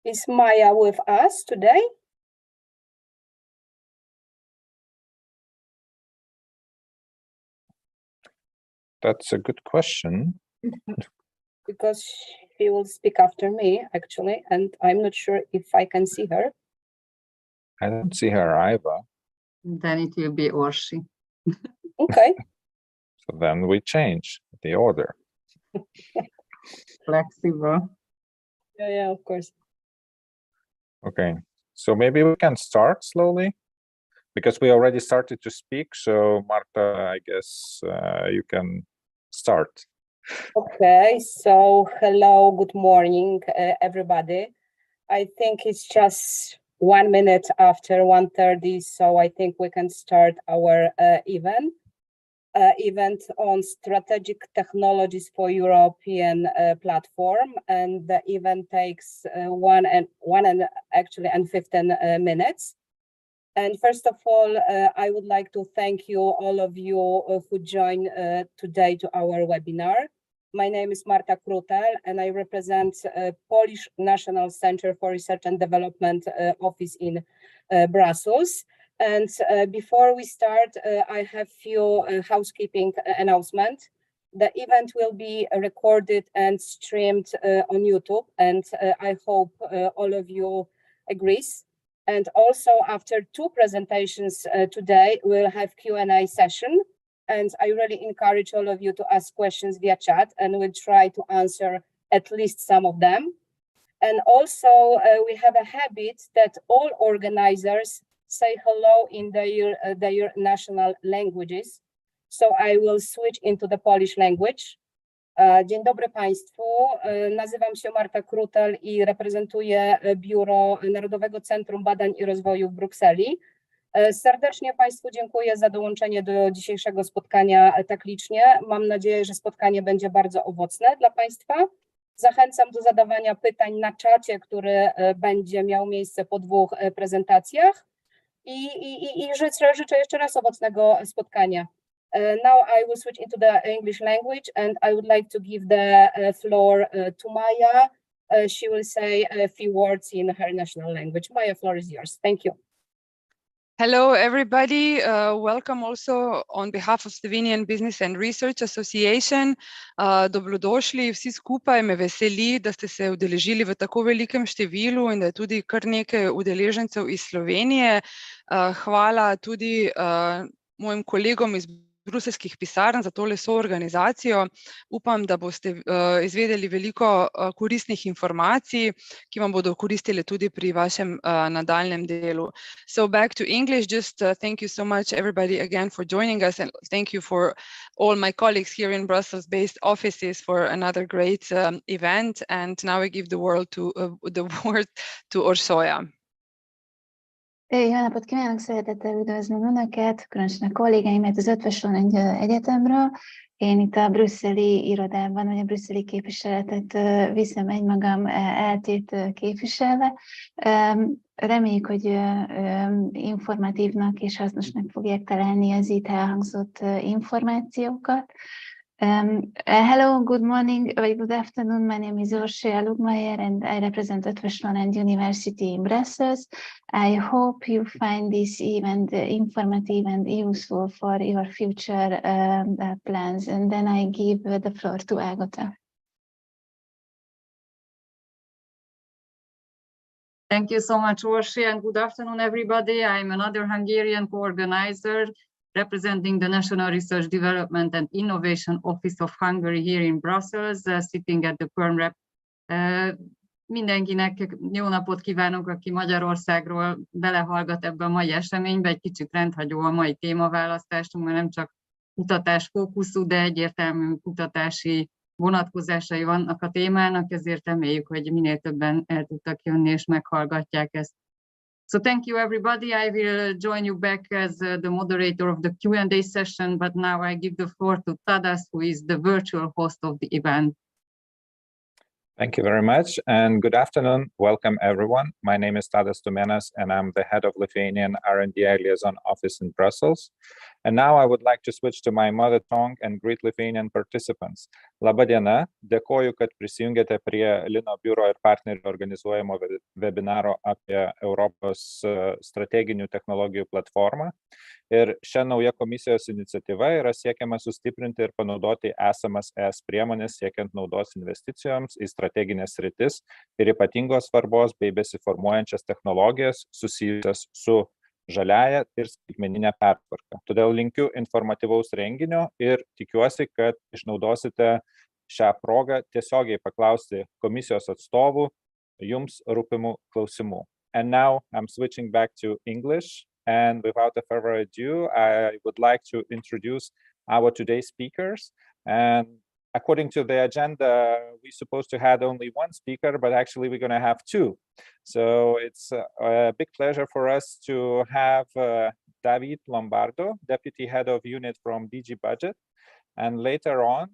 Is Maya with us today? That's a good question. Because she will speak after me, actually, and I'm not sure if I can see her. I don't see her either. Then it will be Orsi. Okay. So then we change the order. Flexible. Yeah, of course. Okay, so maybe we can start slowly because we already started to speak. So Marta, I guess you can start. Okay, so hello, good morning, everybody. I think it's just 1 minute after 1:30, so I think we can start our event on strategic technologies for European platform, and the event takes 15 minutes. And first of all, I would like to thank you, all of you who joined today to our webinar. My name is Marta Krutel, and I represent Polish National Center for Research and Development office in Brussels. And before we start, I have few housekeeping announcements. The event will be recorded and streamed on YouTube, and I hope all of you agrees. And also, after 2 presentations today, we'll have Q&A session. And I really encourage all of you to ask questions via chat, and we'll try to answer at least some of them. And also, we have a habit that all organizers say hello in their national languages. So I will switch into the Polish language. Dzień dobry Państwu, nazywam się Marta Krutel i reprezentuję Biuro Narodowego Centrum Badań i Rozwoju w Brukseli. Serdecznie Państwu dziękuję za dołączenie do dzisiejszego spotkania tak licznie. Mam nadzieję, że spotkanie będzie bardzo owocne dla Państwa. Zachęcam do zadawania pytań na czacie, który będzie miał miejsce po 2 prezentacjach i życzę jeszcze raz owocnego spotkania. Now I will switch into the English language, and I would like to give the floor to Maya. She will say a few words in her national language. Maya, floor is yours. Thank you. Hello, everybody. Welcome also on behalf of Slovenian Business and Research Association. Dobrodošli vsi skupaj. Me veseli, da ste se udeležili v tako velikem številu in da je tudi kar nekaj udeležencev iz Slovenije. Hvala tudi mojim kolegom iz bruseljskih pisarn za tole soorganizacijo. Upam, da boste izvedeli veliko koristnih informacij, ki vam bodo koristile tudi pri vašem nadaljnem delu. So back to English, just thank you so much everybody again for joining us, and thank you for all my colleagues here in Brussels-based offices for another great event. And now I give the word to Orsolya. Jó napot kívánok, szeretettel üdvözlöm Önöket, különösen a kollégáimat az Eötvös Loránd Egyetemről. Én itt a brüsszeli irodában, vagy a brüsszeli képviseletet viszem egymagam eltét képviselve. Reméljük, hogy informatívnak és hasznosnak fogják találni az itt elhangzott információkat. Hello, good morning, or good afternoon. My name is Orsolya Lugmaier and I represent Eötvös Loránd University in Brussels. I hope you find this event informative and useful for your future plans. And then I give the floor to Agota. Thank you so much, Orsolya, and good afternoon, everybody. I'm another Hungarian co-organizer representing the National Research Development and Innovation Office of Hungary here in Brussels, sitting at the PermRep. Mindenkinek jó napot kívánok, aki Magyarországról belehallgat ebbe a mai eseménybe. Egy kicsit rendhagyó a mai témaválasztásunk, mert nem csak kutatás fókuszú, de egyértelmű kutatási vonatkozásai vannak a témának, ezért reméljük, hogy minél többen el tudtak jönni és meghallgatják ezt. So thank you, everybody. I will join you back as the moderator of the Q&A session, but now I give the floor to Tadas, who is the virtual host of the event. Thank you very much, and good afternoon. Welcome, everyone. My name is Tadas Tumenas, and I'm the head of Lithuanian R&D Liaison Office in Brussels. And now I would like to switch to my mother tongue and greet Lithuanian participants. Labą dieną, dėkoju, kad prisijungėte prie Lino biuro ir partnerių organizuojamo webinaro apie Europos strateginių technologijų platformą. Ir šią naują komisijos iniciatyvą yra siekiama sustiprinti ir panaudoti esamas ES priemonės siekiant naudos investicijoms į strateginės sritis ir ypatingos svarbos bei besiformuojančias technologijas susijusias su žaliąja ir skaitmeninė pertvarka. Todėl linkiu informatyvaus renginio ir tikiuosi, kad išnaudosite šią progą tiesiogiai paklausti komisijos atstovų jums rūpimų klausimų. And now I'm switching back to English, and without further ado, I would like to introduce our today's speakers. And according to the agenda, we're supposed to have only one speaker, but actually we're going to have two. So it's a big pleasure for us to have David Lombardo, Deputy Head of Unit from DG Budget, and later on,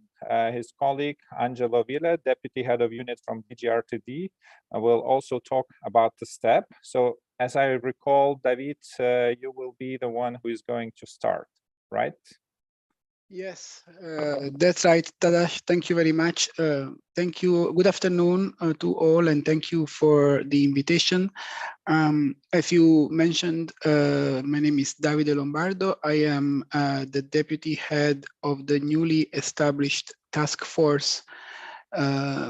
his colleague Angelo Villa, Deputy Head of Unit from DG RTD, will also talk about the STEP. So as I recall, David, you will be the one who is going to start, right? Yes, that's right, Tadash. Thank you very much. Thank you. Good afternoon to all, and thank you for the invitation. As you mentioned, my name is Davide Lombardo. I am the deputy head of the newly established task force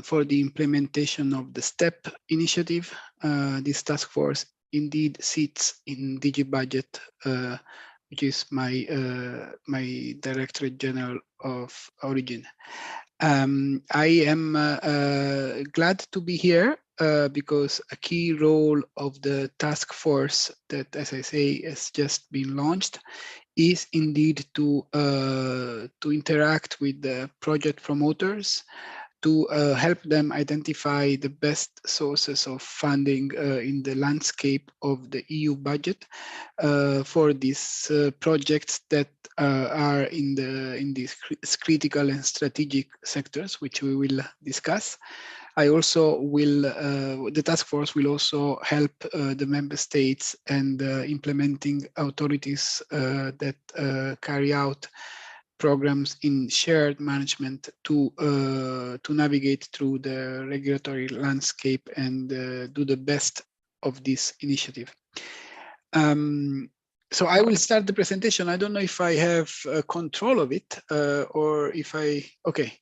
for the implementation of the STEP initiative. This task force indeed sits in DG Budget, which is my my Directorate General of origin. I am glad to be here because a key role of the task force that, as I say, has just been launched is indeed to interact with the project promoters, to help them identify the best sources of funding in the landscape of the EU budget for these projects that are in these critical and strategic sectors, which we will discuss. I also will, the task force will also help the member states and implementing authorities that carry out programs in shared management to navigate through the regulatory landscape and do the best of this initiative. So I will start the presentation. I don't know if I have control of it or if okay.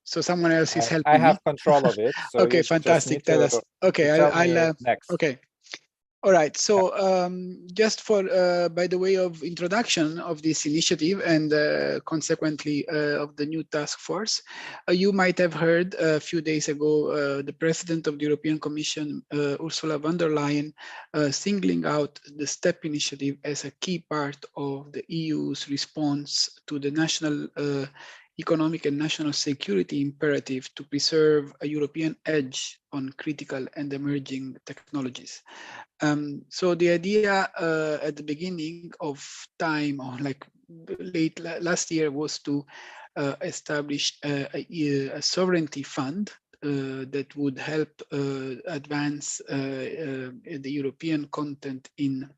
So someone else is helping me. I have control of it. So okay, fantastic. Okay, I'll next. Okay. All right, so just for by the way of introduction of this initiative and consequently of the new task force, you might have heard a few days ago the President of the European Commission, Ursula von der Leyen, singling out the STEP initiative as a key part of the EU's response to the national economic and national security imperative to preserve a European edge on critical and emerging technologies. So the idea at the beginning of time, or like late last year, was to establish a sovereignty fund that would help advance the European content in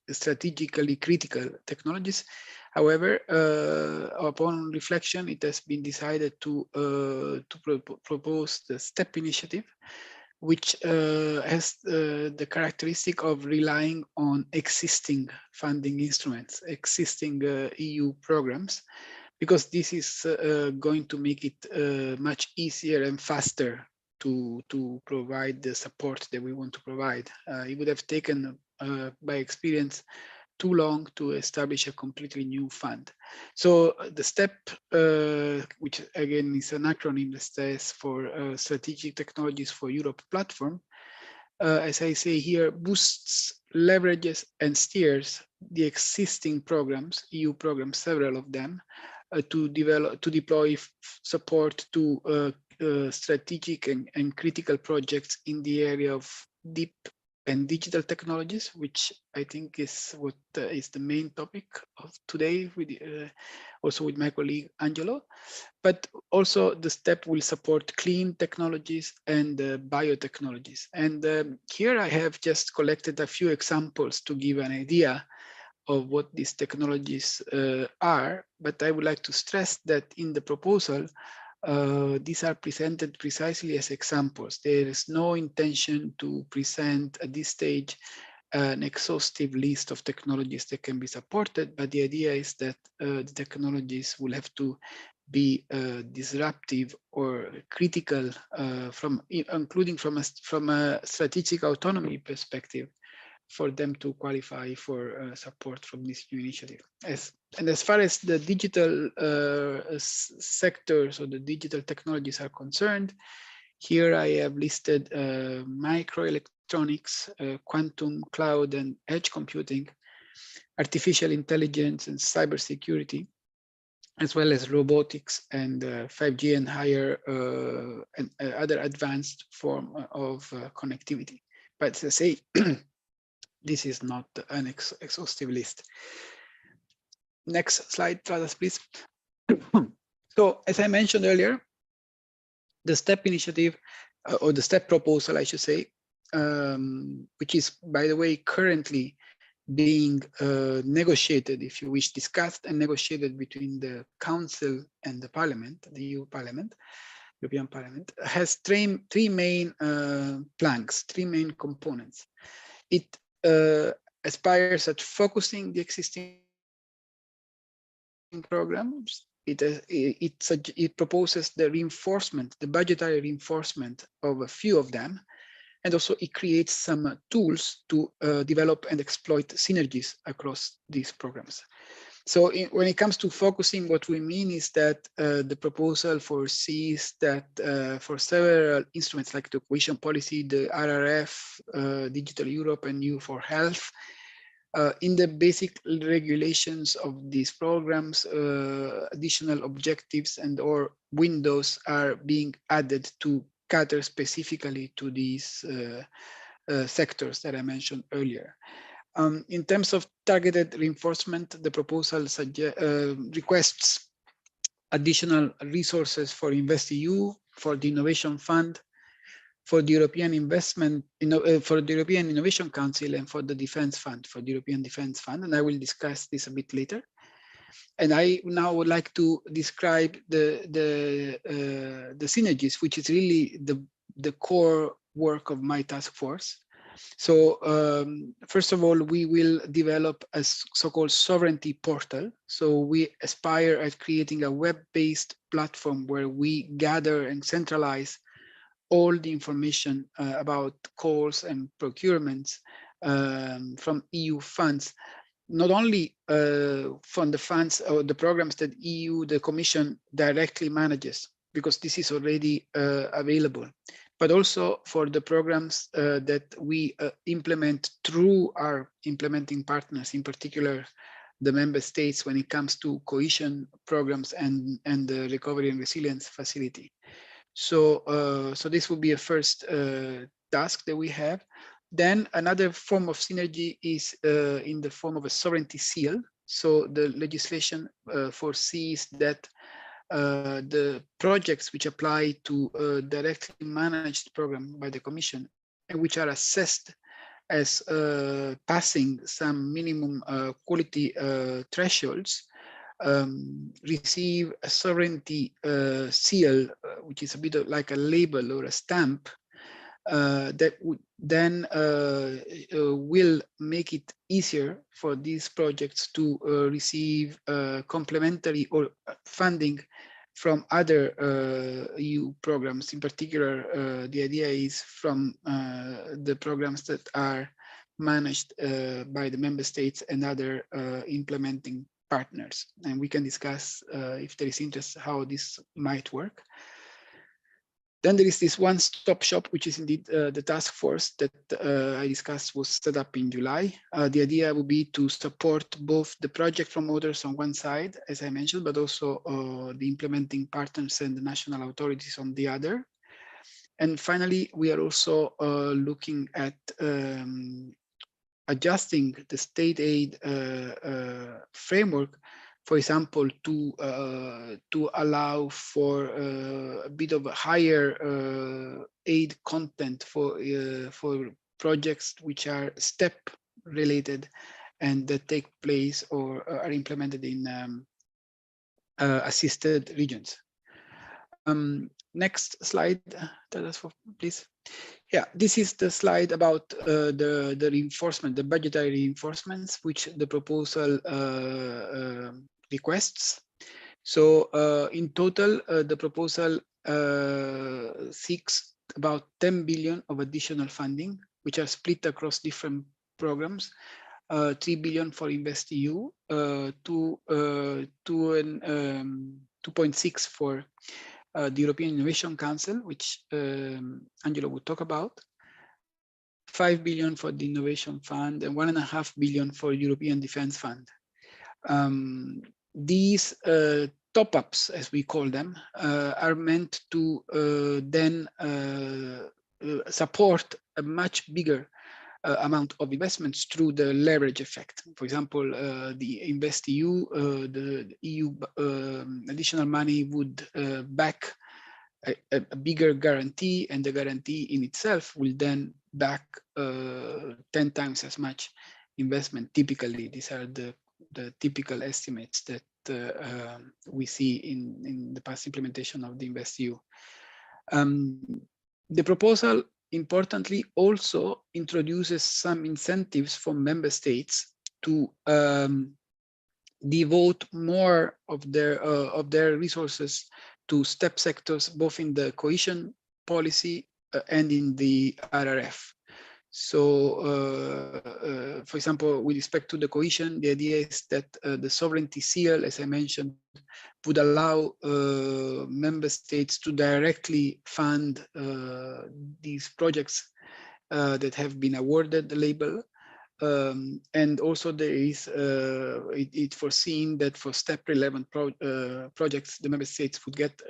strategically critical technologies. However, upon reflection, it has been decided to propose the STEP initiative, which has the characteristic of relying on existing funding instruments, existing EU programs, because this is going to make it much easier and faster to provide the support that we want to provide. It would have taken, by experience, too long to establish a completely new fund. So the STEP, which again is an acronym that stands for Strategic Technologies for Europe platform, as I say here, boosts, leverages, and steers the existing programs, EU programs, several of them, to deploy support to strategic and critical projects in the area of deep and digital technologies, which I think is what is the main topic of today, with also with my colleague Angelo. But also the STEP will support clean technologies and biotechnologies. And here I have just collected a few examples to give an idea of what these technologies are, but I would like to stress that in the proposal, these are presented precisely as examples. There is no intention to present at this stage an exhaustive list of technologies that can be supported, but the idea is that the technologies will have to be disruptive or critical, including from a strategic autonomy perspective, for them to qualify for support from this new initiative. As far as the digital sectors or the digital technologies are concerned, here I have listed microelectronics, quantum, cloud, and edge computing, artificial intelligence and cybersecurity, as well as robotics and 5G and higher and other advanced form of connectivity. But as I say, this is not an exhaustive list. Next slide, Tradas, please. So as I mentioned earlier, the STEP initiative, or the STEP proposal, I should say, which is, by the way, currently being negotiated, if you wish, discussed and negotiated between the Council and the Parliament, the EU Parliament, European Parliament, has three main planks, three main components. It aspires at focusing the existing programs. It proposes the reinforcement, the budgetary reinforcement of a few of them, and also it creates some tools to develop and exploit synergies across these programs. So when it comes to focusing, what we mean is that the proposal foresees that for several instruments like the cohesion policy, the RRF, Digital Europe, and EU4Health, in the basic regulations of these programs, additional objectives and or windows are being added to cater specifically to these sectors that I mentioned earlier. In terms of targeted reinforcement, the proposal requests additional resources for InvestEU, for the Innovation Fund, for the European for the European Innovation Council, and for the Defense Fund, for the European Defense Fund, and I will discuss this a bit later. And I now would like to describe the synergies, which is really the core work of my task force. So first of all, we will develop a so-called sovereignty portal. So we aspire at creating a web-based platform where we gather and centralize all the information about calls and procurements from EU funds, not only from the funds or the programs that the Commission directly manages, because this is already available, but also for the programs that we implement through our implementing partners, in particular the member states when it comes to cohesion programs and the recovery and resilience facility. So, so this will be a first task that we have. Then another form of synergy is in the form of a sovereignty seal. So the legislation foresees that the projects which apply to a directly managed program by the Commission and which are assessed as passing some minimum quality thresholds receive a sovereignty seal, which is a bit like a label or a stamp that would then will make it easier for these projects to receive complementary or funding from other EU programs. In particular, the idea is from the programs that are managed by the member states and other implementing partners. And we can discuss if there is interest how this might work. Then there is this one-stop shop, which is indeed the task force that I discussed was set up in July. The idea would be to support both the project promoters on one side, as I mentioned, but also the implementing partners and the national authorities on the other. And finally, we are also looking at adjusting the state aid framework, for example, to allow for a bit of a higher aid content for projects which are STEP related and that take place or are implemented in assisted regions. Next slide, please. Yeah, this is the slide about the reinforcement, the budgetary reinforcements, which the proposal requests. So in total, the proposal seeks about 10 billion of additional funding, which are split across different programs. 3 billion for InvestEU, 2.6 for the European Innovation Council, which Angelo would talk about, 5 billion for the Innovation Fund, and 1.5 billion for European Defence Fund. These top-ups, as we call them, are meant to then support a much bigger amount of investments through the leverage effect. For example, the InvestEU, the EU additional money would back a bigger guarantee, and the guarantee in itself will then back 10 times as much investment. Typically, these are the typical estimates that we see in the past implementation of the InvestEU. The proposal, importantly, also introduces some incentives for member states to devote more of their resources to STEP sectors, both in the cohesion policy and in the RRF. So, for example, with respect to the cohesion, the idea is that the sovereignty seal, as I mentioned, would allow member states to directly fund these projects that have been awarded the label. And also there is, it's foreseen that for STEP relevant projects, the member states would get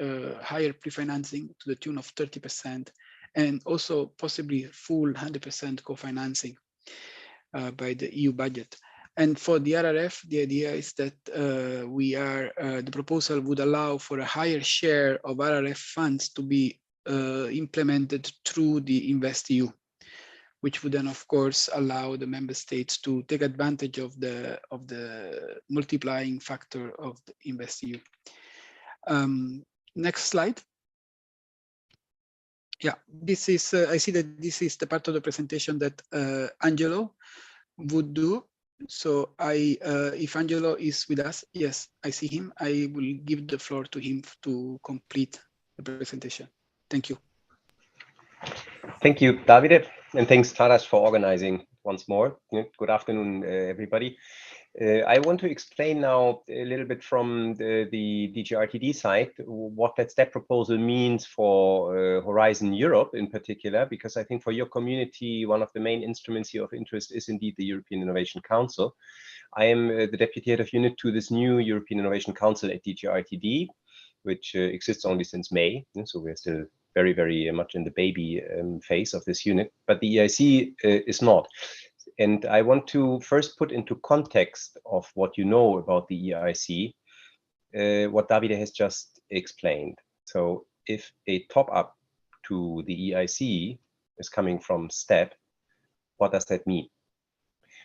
higher pre-financing to the tune of 30%, and also possibly full 100% co-financing by the EU budget. And for the RRF, the idea is that the proposal would allow for a higher share of RRF funds to be implemented through the InvestEU, which would then, of course, allow the member states to take advantage of the multiplying factor of the InvestEU. Next slide. Yeah, this is, I see that this is the part of the presentation that Angelo would do. So if Angelo is with us, yes, I see him. I will give the floor to him to complete the presentation. Thank you. Thank you, Davide, and thanks, Taras, for organizing once more. Good afternoon, everybody. I want to explain now a little bit from the DG/RTD side what that STEP proposal means for Horizon Europe in particular, because I think for your community, one of the main instruments here of interest is indeed the European Innovation Council. I am the Deputy Head of Unit to this new European Innovation Council at DG/RTD, which exists only since May, so we're still very, very much in the baby phase of this unit, but the EIC is not. And I want to first put into context of what you know about the EIC, what Davide has just explained. So if a top up to the EIC is coming from STEP, what does that mean?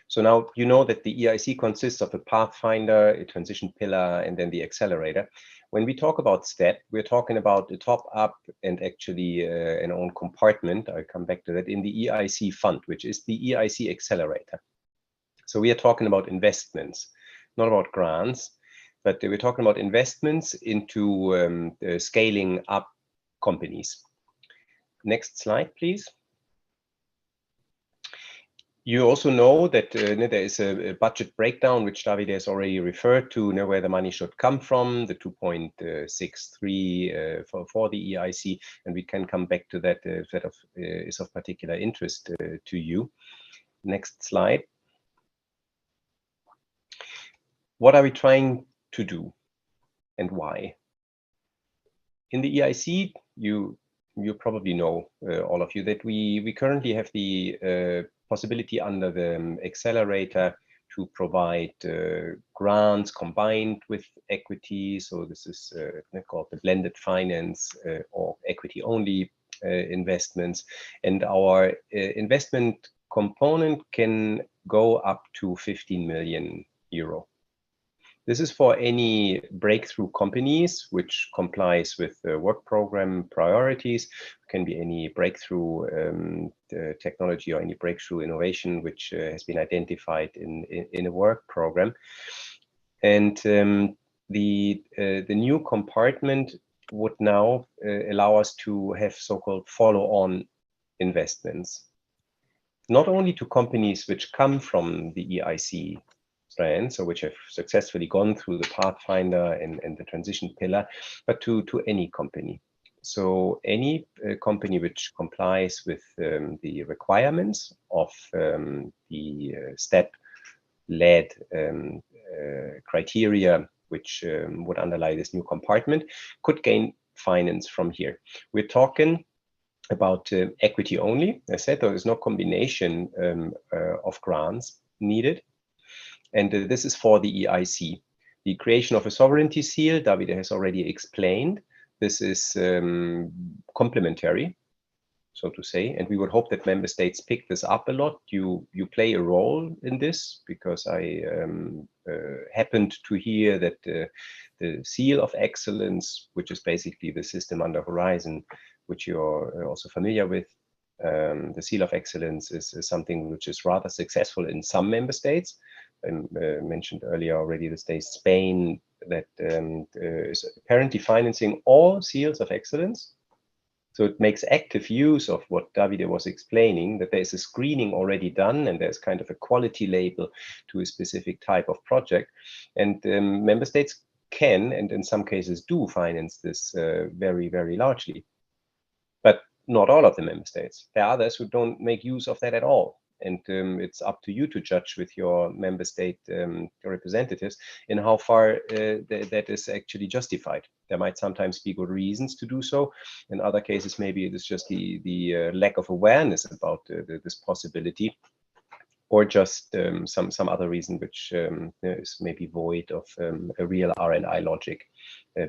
So now you know that the EIC consists of a pathfinder, a transition pillar, and then the accelerator. When we talk about STEP, we're talking about the top up and actually an own compartment. I'll come back to that in the EIC fund, which is the EIC accelerator. So we are talking about investments, not about grants, but we're talking about investments into scaling up companies. Next slide, please. You also know that there is a budget breakdown, which Davide has already referred to, where the money should come from, the 2.63 for the EIC, and we can come back to that if that is of particular interest to you. Next slide. What are we trying to do and why? In the EIC, you probably know, all of you, that we currently have the possibility under the accelerator to provide grants combined with equity. So this is called the blended finance or equity only investments. And our investment component can go up to 15 million euro. This is for any breakthrough companies which complies with the work program priorities. It can be any breakthrough technology or any breakthrough innovation which has been identified in a work program. And the new compartment would now allow us to have so-called follow-on investments, not only to companies which come from the EIC strand, so which have successfully gone through the Pathfinder and the transition pillar, but to any company. So any company which complies with the requirements of the STEP-led criteria which would underlie this new compartment could gain finance from here. We're talking about equity only. As I said, there is no combination of grants needed. And this is for the EIC. The creation of a sovereignty seal, Davide has already explained. This is complementary, so to say, and we would hope that member states pick this up a lot. You play a role in this, because I happened to hear that the Seal of Excellence, which is basically the system under Horizon, which you're also familiar with, the Seal of Excellence is something which is rather successful in some member states. I mentioned earlier already the state Spain that is apparently financing all seals of excellence. So it makes active use of what Davide was explaining, that there's a screening already done and there's kind of a quality label to a specific type of project. And member states can, and in some cases do, finance this very, very largely. But not all of the member states. There are others who don't make use of that at all. And it's up to you to judge with your member state representatives in how far that is actually justified. There might sometimes be good reasons to do so. In other cases, maybe it is just the lack of awareness about this possibility, or just some other reason which is maybe void of a real R&I logic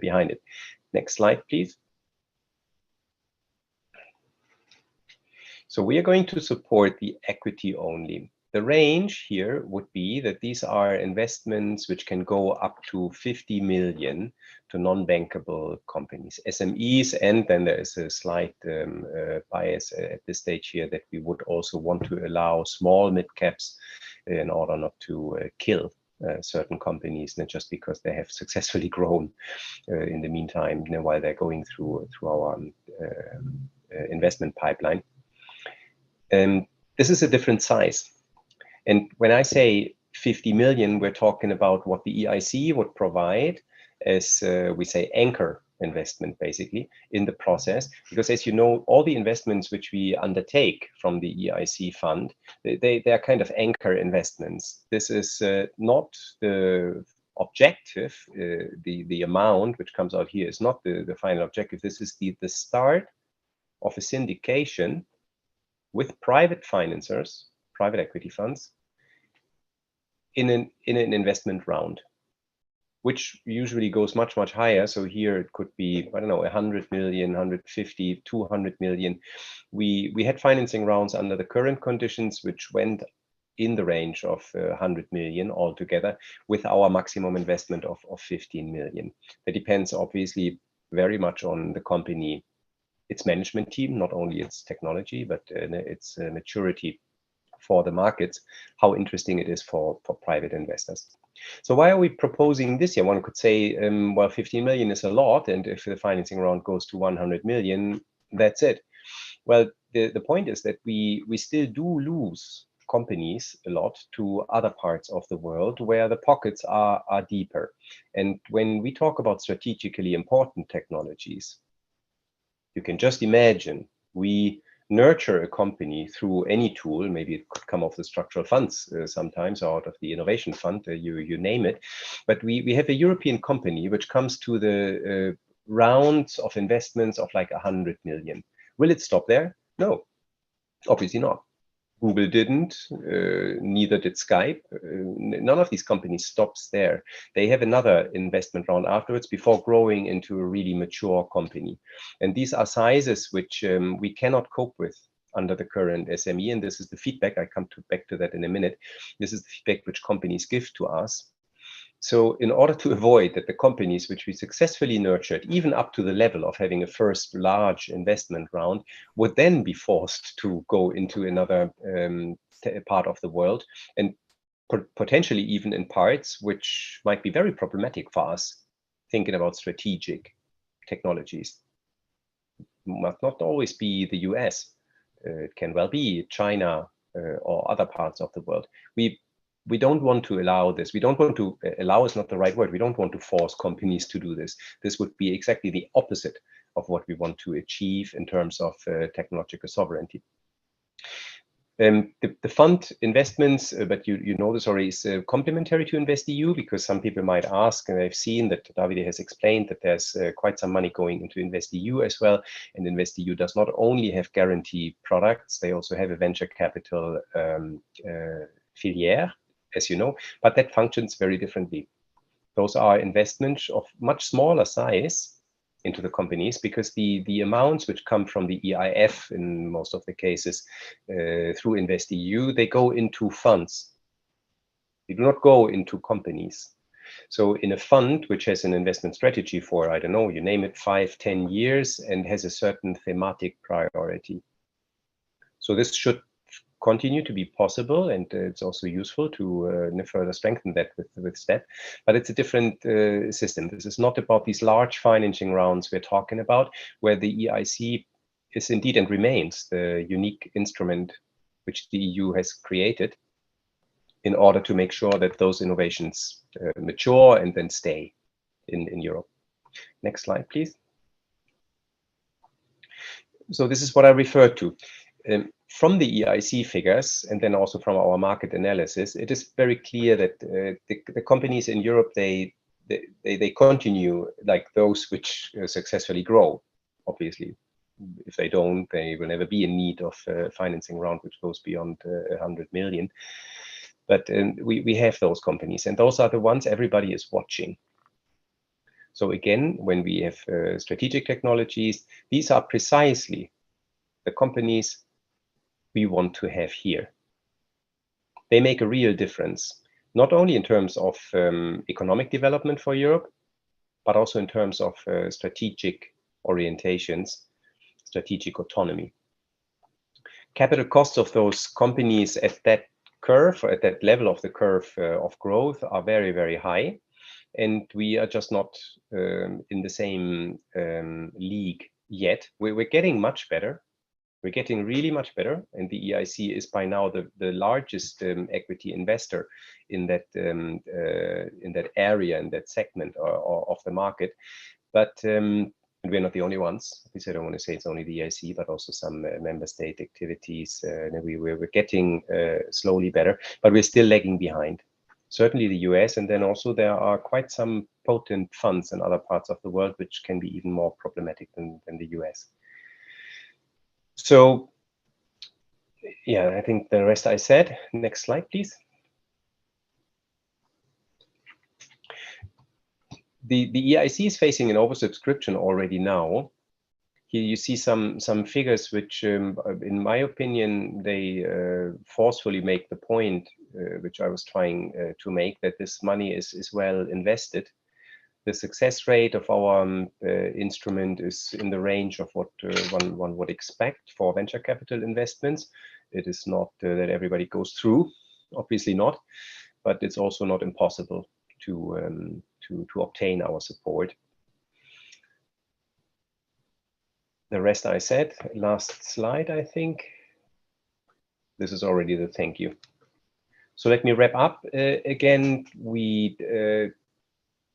behind it. Next slide, please. So we are going to support the equity only. The range here would be that these are investments which can go up to 50 million to non-bankable companies, SMEs, and then there is a slight bias at this stage here that we would also want to allow small mid-caps in order not to kill certain companies, not just because they have successfully grown in the meantime, while they're going through our investment pipeline. This is a different size. And when I say 50 million, we're talking about what the EIC would provide as, we say, anchor investment, basically, in the process. Because as you know, all the investments which we undertake from the EIC fund, they are kind of anchor investments. This is not the objective. The amount which comes out here is not the final objective. This is the start of a syndication with private financiers, private equity funds, in an investment round, which usually goes much, much higher. So here it could be, I don't know, 100 million, 150, 200 million. We had financing rounds under the current conditions, which went in the range of 100 million altogether, with our maximum investment of 15 million. That depends obviously very much on the company, its management team, not only its technology, but its maturity for the markets, how interesting it is for private investors. So why are we proposing this here? One could say, well, 15 million is a lot, and if the financing round goes to 100 million, that's it. Well, the point is that we still do lose companies a lot to other parts of the world where the pockets are deeper. And when we talk about strategically important technologies, you can just imagine we nurture a company through any tool. Maybe it could come off the structural funds sometimes, or out of the innovation fund, you name it. But we have a European company which comes to the rounds of investments of like 100 million. Will it stop there? No, obviously not. Google didn't, neither did Skype. None of these companies stops there. They have another investment round afterwards before growing into a really mature company. And these are sizes which we cannot cope with under the current SME, and this is the feedback. I come back to that in a minute. This is the feedback which companies give to us. So in order to avoid that the companies which we successfully nurtured, even up to the level of having a first large investment round, would then be forced to go into another part of the world, and potentially even in parts which might be very problematic for us, thinking about strategic technologies. It must not always be the US. It can well be China or other parts of the world. We don't want to allow this. We don't want to allow is not the right word. We don't want to force companies to do this. This would be exactly the opposite of what we want to achieve in terms of technological sovereignty. The fund investments, but you know this already, is complementary to InvestEU, because some people might ask, and I've seen that Davide has explained that there's quite some money going into InvestEU as well. And InvestEU does not only have guarantee products, they also have a venture capital filière, as you know, but that functions very differently. Those are investments of much smaller size into the companies, because the amounts which come from the EIF in most of the cases through InvestEU, they go into funds. They do not go into companies. So in a fund which has an investment strategy for, I don't know, you name it, 5-10 years, and has a certain thematic priority. So this should continue to be possible, and it's also useful to further strengthen that with STEP, but it's a different system. This is not about these large financing rounds we're talking about, where the EIC is indeed and remains the unique instrument which the EU has created in order to make sure that those innovations mature and then stay in Europe. Next slide, please. So this is what I referred to. From the EIC figures, and then also from our market analysis, it is very clear that the companies in Europe, they continue like those which successfully grow. Obviously, if they don't, they will never be in need of a financing round which goes beyond 100 million. But we have those companies, and those are the ones everybody is watching. So again, when we have strategic technologies, these are precisely the companies we want to have here. They make a real difference, not only in terms of economic development for Europe, but also in terms of strategic orientations, strategic autonomy. Capital costs of those companies at that curve, or at that level of the curve of growth, are very, very high. And we are just not in the same league yet. We're getting much better. We're getting really much better, and the EIC is by now the largest equity investor in that area, in that segment of the market. But we're not the only ones. At least I don't want to say it's only the EIC, but also some member state activities. We're getting slowly better, but we're still lagging behind. Certainly the US, and then also there are quite some potent funds in other parts of the world which can be even more problematic than the US. So, yeah, I think the rest I said. Next slide, please. The EIC is facing an oversubscription already now. Here you see some figures which, in my opinion, they forcefully make the point which I was trying to make, that this money is well invested. The success rate of our instrument is in the range of what one would expect for venture capital investments. It is not that everybody goes through, obviously not, but it's also not impossible to obtain our support. The rest I said. Last slide, I think. This is already the thank you. So let me wrap up. Again,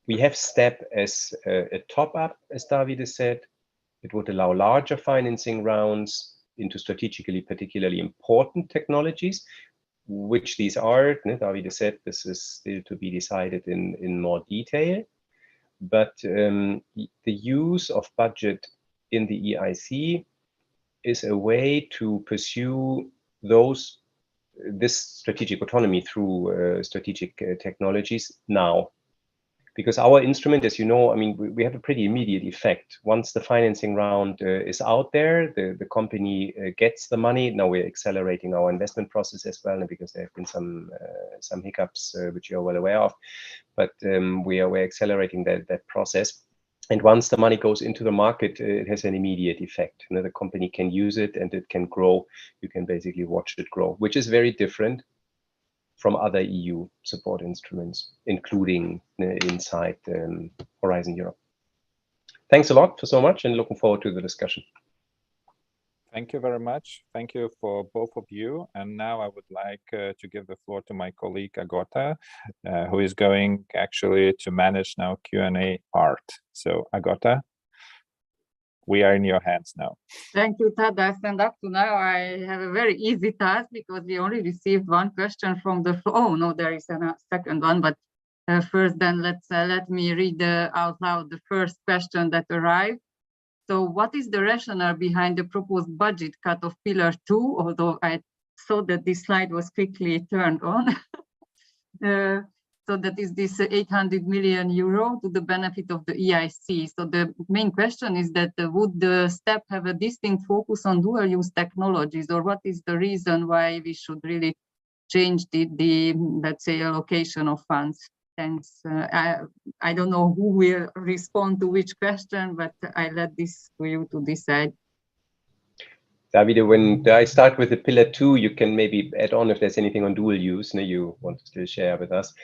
we have STEP as a top-up, as Davide said. It would allow larger financing rounds into strategically particularly important technologies, which these are. Davide said this is still to be decided in more detail. But the use of budget in the EIC is a way to pursue this strategic autonomy through strategic technologies now. Because our instrument, as you know, I mean, we have a pretty immediate effect. Once the financing round is out there, the company gets the money. Now we're accelerating our investment process as well, because there have been some hiccups which you're well aware of. But we're accelerating that process. And once the money goes into the market, it has an immediate effect. You know, the company can use it and it can grow. You can basically watch it grow, which is very different from other EU support instruments, including inside Horizon Europe. Thanks a lot for so much, and looking forward to the discussion. Thank you very much. Thank you for both of you. And now I would like to give the floor to my colleague Agota, who is going actually to manage now Q&A part. So Agota, we are in your hands now. Thank you, Tadas. And up to now, I have a very easy task because we only received one question from the floor. Oh, no, there is a second one. But first, then let me read out loud the first question that arrived. So what is the rationale behind the proposed budget cut of Pillar 2? Although I saw that this slide was quickly turned on. So that is this 800 million euro to the benefit of the EIC. So the main question is that would the step have a distinct focus on dual use technologies, or what is the reason why we should really change the let's say, allocation of funds? Thanks. I don't know who will respond to which question, but I let this to you to decide. Davide, when I start with the Pillar 2, you can maybe add on if there's anything on dual use you want to still share with us.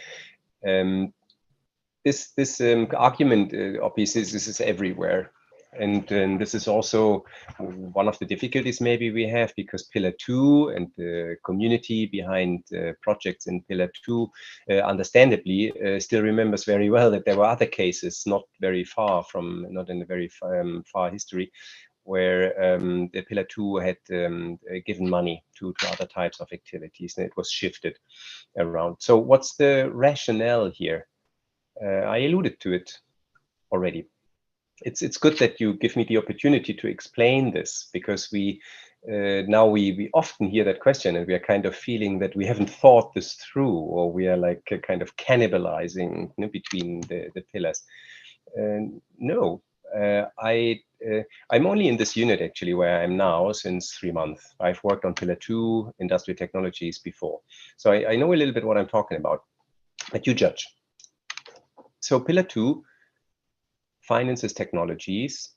This argument, obviously, this is everywhere. And this is also one of the difficulties maybe we have, because Pillar 2 and the community behind projects in Pillar 2 understandably still remembers very well that there were other cases not very far from, not in a very far history, where the Pillar 2 had given money to other types of activities, and it was shifted around. So what's the rationale here? I alluded to it already. It's good that you give me the opportunity to explain this, because we often hear that question, and we are kind of feeling that we haven't thought this through, or we are like kind of cannibalizing between the pillars. No, I'm only in this unit actually where I am now since 3 months. I've worked on Pillar 2 industrial technologies before, so I know a little bit what I'm talking about, but you judge. So Pillar 2 finances technologies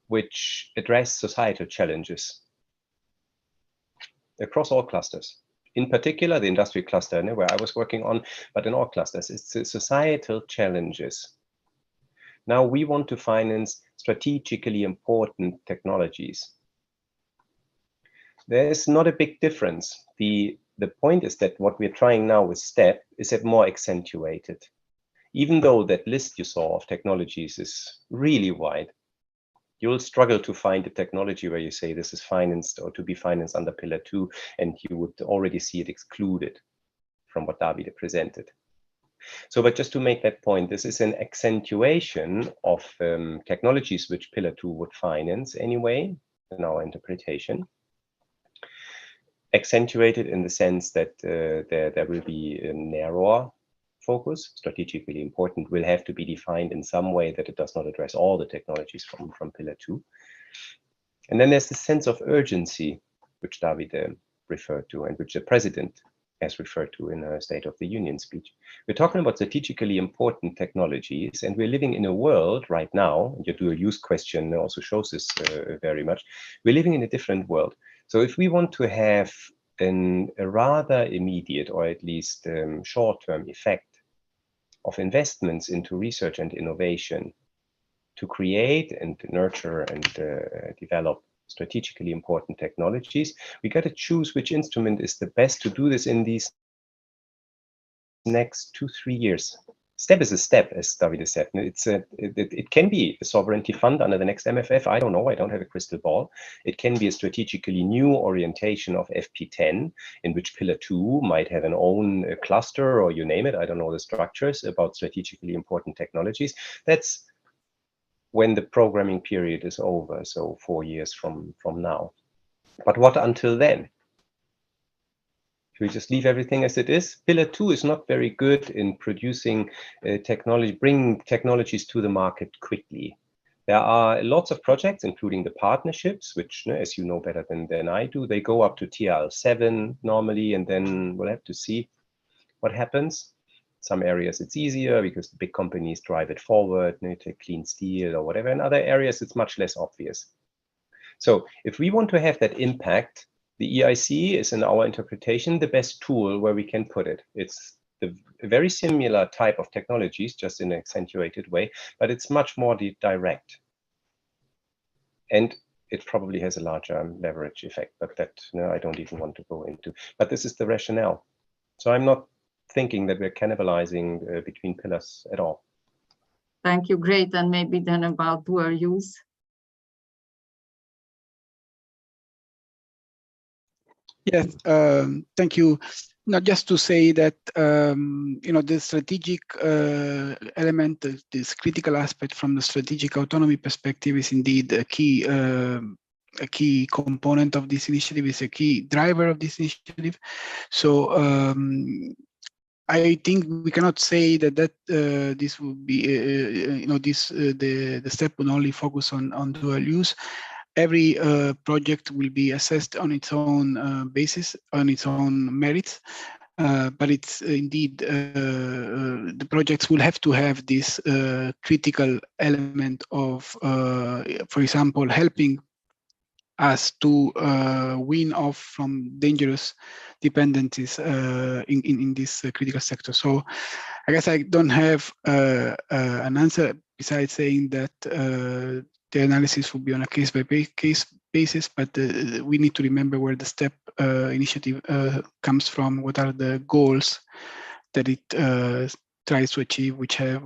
which address societal challenges across all clusters. In particular, the industrial cluster, where I was working on, but in all clusters, it's societal challenges. Now we want to finance strategically important technologies. There's not a big difference. The point is that what we're trying now with STEP is more accentuated. Even though that list you saw of technologies is really wide, you'll struggle to find a technology where you say this is financed or to be financed under Pillar 2, and you would already see it excluded from what Davide presented. So, but just to make that point, this is an accentuation of technologies which Pillar 2 would finance anyway, in our interpretation. Accentuated in the sense that there will be a narrower focus. Strategically important will have to be defined in some way that it does not address all the technologies from Pillar 2. And then there's the sense of urgency, which Davide referred to, and which the President has referred to in a State of the Union speech. We're talking about strategically important technologies, and we're living in a world right now, and your dual use question also shows this very much, we're living in a different world. So if we want to have a rather immediate, or at least short-term effect of investments into research and innovation to create and nurture and develop strategically important technologies, we got to choose which instrument is the best to do this in these next 2-3 years. STEP is a step, as Davide said. It can be a sovereignty fund under the next MFF. I don't know. I don't have a crystal ball. It can be a strategically new orientation of FP10, in which Pillar 2 might have an own cluster, or you name it. I don't know the structures about strategically important technologies. That's when the programming period is over, so 4 years from now. But what until then? If we just leave everything as it is, pillar 2 is not very good in producing technology, bringing technologies to the market quickly. There are lots of projects, including the partnerships, which, as you know better than I do, they go up to TRL7 normally, and then we'll have to see what happens. Some areas it's easier because the big companies drive it forward, take clean steel or whatever. In other areas, it's much less obvious. So if we want to have that impact, the EIC is, in our interpretation, the best tool where we can put it. It's a very similar type of technologies, just in an accentuated way, but it's much more direct. And it probably has a larger leverage effect, but that I don't even want to go into. But this is the rationale. So I'm not thinking that we're cannibalizing between pillars at all. Thank you, great. And maybe then about dual use. Yes, thank you. Not just to say that the strategic element, this critical aspect from the strategic autonomy perspective is indeed a key component of this initiative, is a key driver of this initiative. So I think we cannot say that this would be the step will only focus on dual use. Every project will be assessed on its own basis, on its own merits, but it's indeed the projects will have to have this critical element of, for example, helping us to wean off from dangerous dependencies in this critical sector. So I guess I don't have an answer besides saying that the analysis will be on a case-by-case basis, but we need to remember where the STEP initiative comes from, what are the goals that it tries to achieve, which have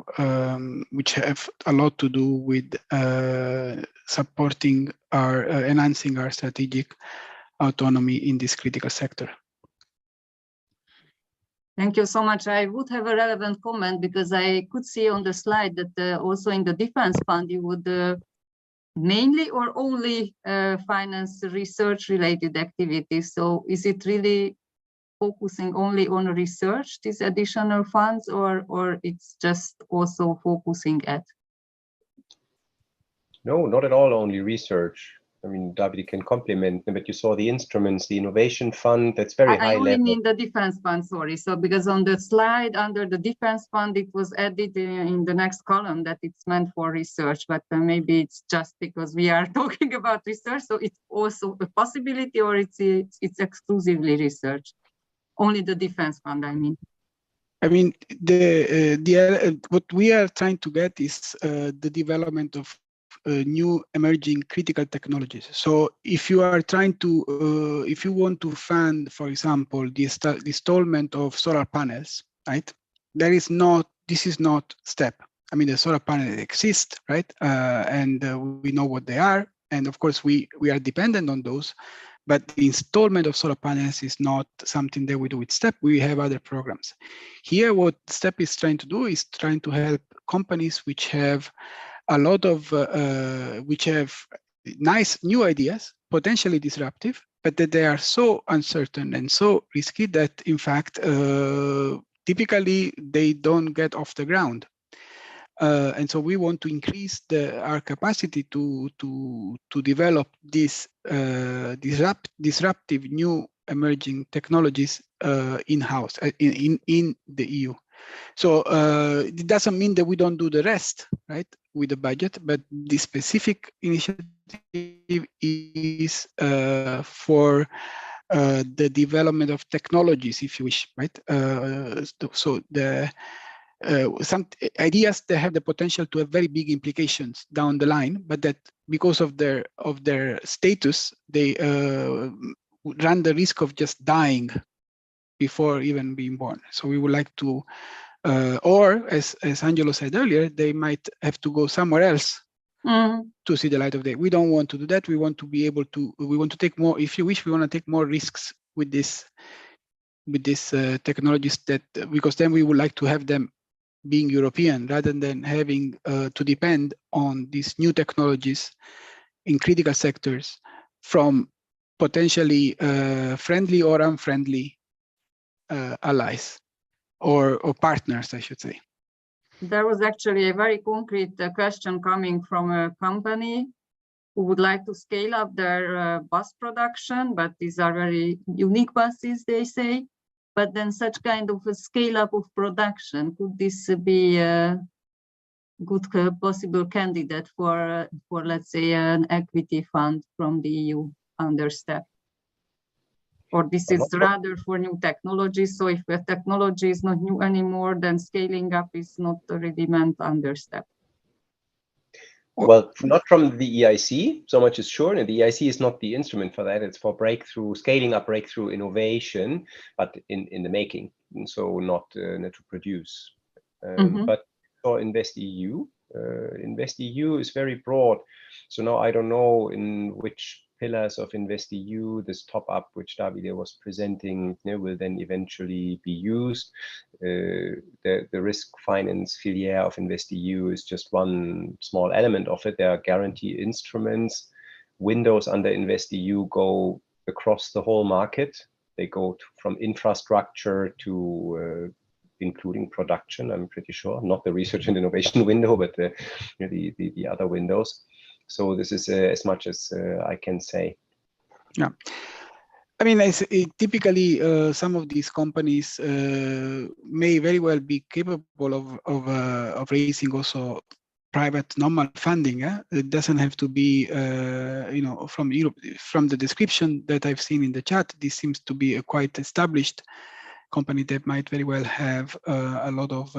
a lot to do with supporting our, enhancing our strategic autonomy in this critical sector. Thank you so much. I would have a relevant comment because I could see on the slide that also in the defense fund, you would mainly or only finance research related activities. So is it really focusing only on research, these additional funds, or it's just also focusing at? No, not at all only research. I mean, David can complement, but you saw the instruments, the innovation fund, that's very high level. I only mean the defense fund, sorry. So because on the slide under the defense fund, it was added in the next column that it's meant for research, but maybe it's just because we are talking about research. So it's also a possibility, or it's exclusively research? Only the defense fund, I mean. I mean, what we are trying to get is the development of new emerging critical technologies. So if you are trying to, if you want to fund, for example, the installment of solar panels, right? This is not STEP. I mean, the solar panels exist, right? And we know what they are. And of course, we are dependent on those. But the installment of solar panels is not something that we do with STEP. We have other programs. Here, what STEP is trying to do is trying to help companies which have a lot of, which have nice new ideas, potentially disruptive, but that they are so uncertain and so risky that, in fact, typically they don't get off the ground. And so we want to increase our capacity to develop these disruptive new emerging technologies in-house in the EU. So it doesn't mean that we don't do the rest, right, with the budget, but the specific initiative is for the development of technologies, if you wish, right? So some ideas that have the potential to have very big implications down the line, but that because of their status, they run the risk of just dying before even being born. So we would like to, or as Angelo said earlier, they might have to go somewhere else to see the light of day. We don't want to do that. We want to be able to. We want to take more. If you wish, we want to take more risks with this, technologies that, because then we would like to have them being European rather than having to depend on these new technologies in critical sectors from potentially friendly or unfriendly allies or partners, I should say. There was actually a very concrete question coming from a company who would like to scale up their bus production, but these are very unique buses, they say. But then such kind of a scale up of production, could this be a good possible candidate for let's say an equity fund from the EU under STEP? Or this is rather for new technologies? So if the technology is not new anymore, then scaling up is not already meant under STEP. Well, not from the EIC, so much is sure, and the EIC is not the instrument for that. It's for breakthrough, scaling up breakthrough innovation, but in the making, and so not to produce. But for InvestEU, InvestEU is very broad. So now I don't know in which pillars of InvestEU this top up, which Davide was presenting, will then eventually be used. The risk finance filiere of InvestEU is just one small element of it. There are guarantee instruments. Windows under InvestEU go across the whole market. They go from infrastructure to including production, I'm pretty sure, not the research and innovation window, but the other windows. So this is as much as I can say. Yeah, I mean, typically some of these companies may very well be capable of raising also private normal funding. It doesn't have to be, from Europe. From the description that I've seen in the chat, this seems to be a quite established company that might very well have a lot of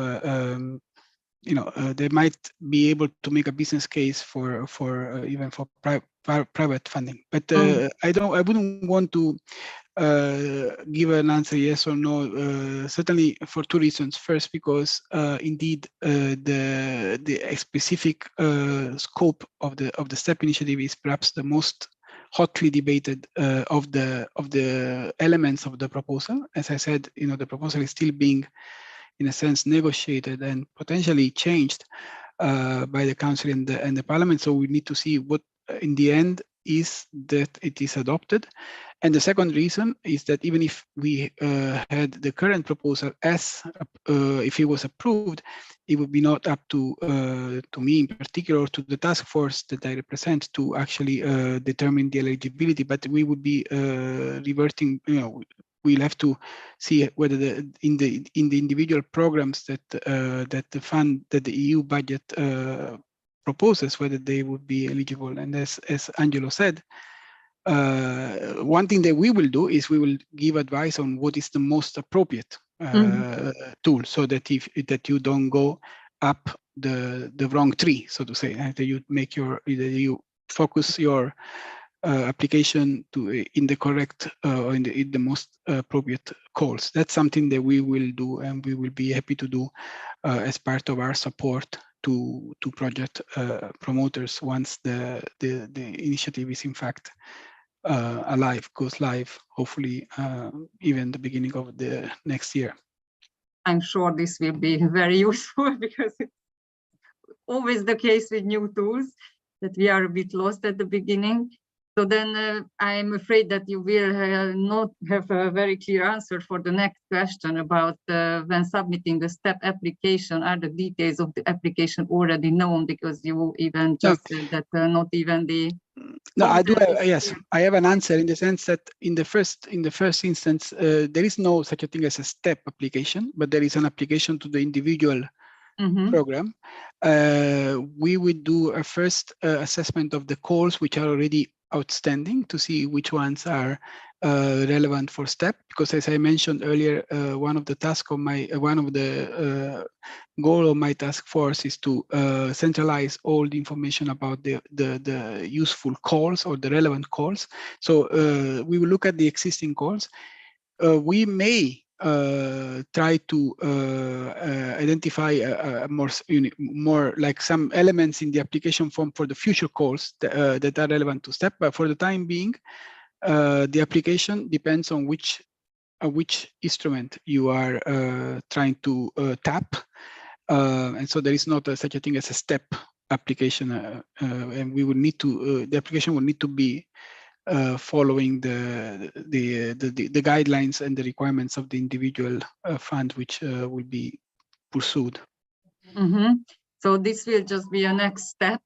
they might be able to make a business case for even for private funding. But I wouldn't want to give an answer yes or no. Certainly for two reasons. First, because indeed the specific scope of the STEP initiative is perhaps the most hotly debated of the elements of the proposal. As I said, the proposal is still being, in a sense, negotiated and potentially changed by the Council and the Parliament. So we need to see what, in the end, is that it is adopted. And the second reason is that even if we had the current proposal as if it was approved, it would be not up to me in particular or to the task force that I represent to actually determine the eligibility, but we would be reverting. We'll have to see whether in the individual programs that the EU budget proposes, whether they would be eligible. And as Angelo said, one thing that we will do is we will give advice on what is the most appropriate tool, so that that you don't go up the wrong tree, so to say, that you focus your application in the correct in the most appropriate calls. That's something that we will do, and we will be happy to do as part of our support to project promoters once the initiative is in fact goes live, hopefully even the beginning of the next year. I'm sure this will be very useful, because it's always the case with new tools that we are a bit lost at the beginning. So then I'm afraid that you will not have a very clear answer for the next question about when submitting a STEP application, are the details of the application already known? Because you even just said that not even the... No, I do. Yes, I have an answer in the sense that in the first instance, there is no such a thing as a STEP application, but there is an application to the individual program. We would do a first assessment of the calls which are already outstanding to see which ones are relevant for STEP, because as I mentioned earlier, one of the goal of my task force is to centralize all the information about the useful calls or the relevant calls. So we will look at the existing calls. We may try to identify more like some elements in the application form for the future calls that are relevant to STEP. But for the time being, the application depends on which instrument you are trying to tap, and so there is not such a thing as a STEP application, and we will need to the application will need to be following the guidelines and the requirements of the individual fund, which will be pursued. So this will just be a next step.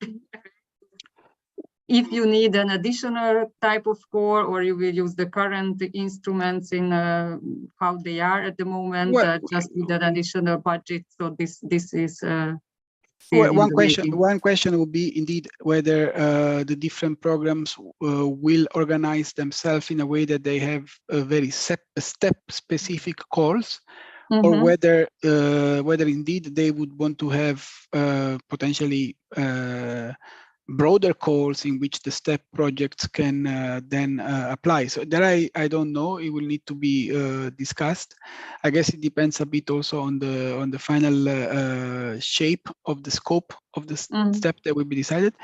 If you need an additional type of core, or you will use the current instruments in how they are at the moment, just with an additional budget. So this is one question would be indeed whether the different programs will organize themselves in a way that they have a very step-specific calls, or whether indeed they would want to have potentially broader calls in which the STEP projects can then apply. So that I don't know. It will need to be discussed. I guess it depends a bit also on the final shape of the scope of the STEP that will be decided.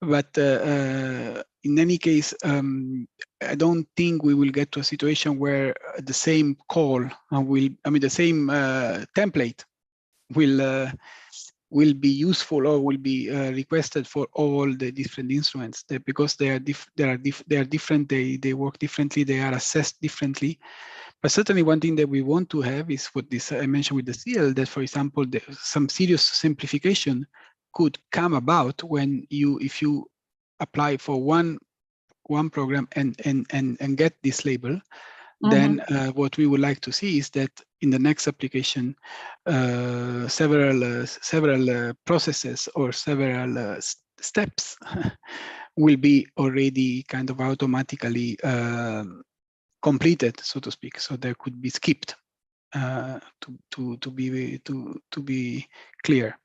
But in any case, I don't think we will get to a situation where the same call the same template will be useful or will be requested for all the different instruments, because they are different, they work differently, they are assessed differently. But certainly one thing that we want to have is what this I mentioned with the CL, that for example, some serious simplification could come about when if you apply for one program and get this label. Then what we would like to see is that in the next application, several processes or several steps will be already kind of automatically completed, so to speak. So there could be skipped to be clear.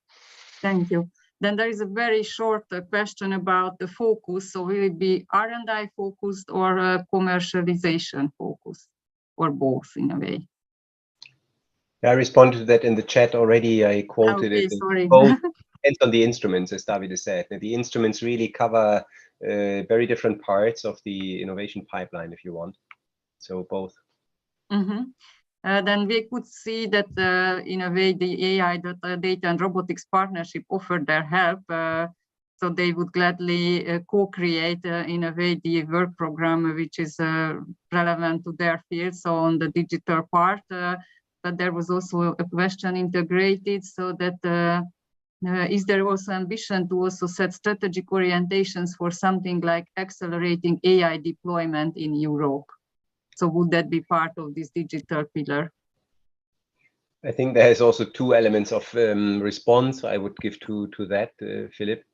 Thank you. Then there is a very short question about the focus. So will it be R&I focused or commercialization focused, or both in a way? I responded to that in the chat already. I quoted it. Sorry. Both depends on the instruments, as David said. The instruments really cover very different parts of the innovation pipeline, if you want. So both. Then we could see that in a way the AI data and robotics partnership offered their help. So they would gladly co-create in a way the work program which is relevant to their field, so on the digital part. But there was also a question integrated, so that is there also ambition to also set strategic orientations for something like accelerating AI deployment in Europe? So would that be part of this digital pillar? I think there's also two elements of response I would give to that, Philip.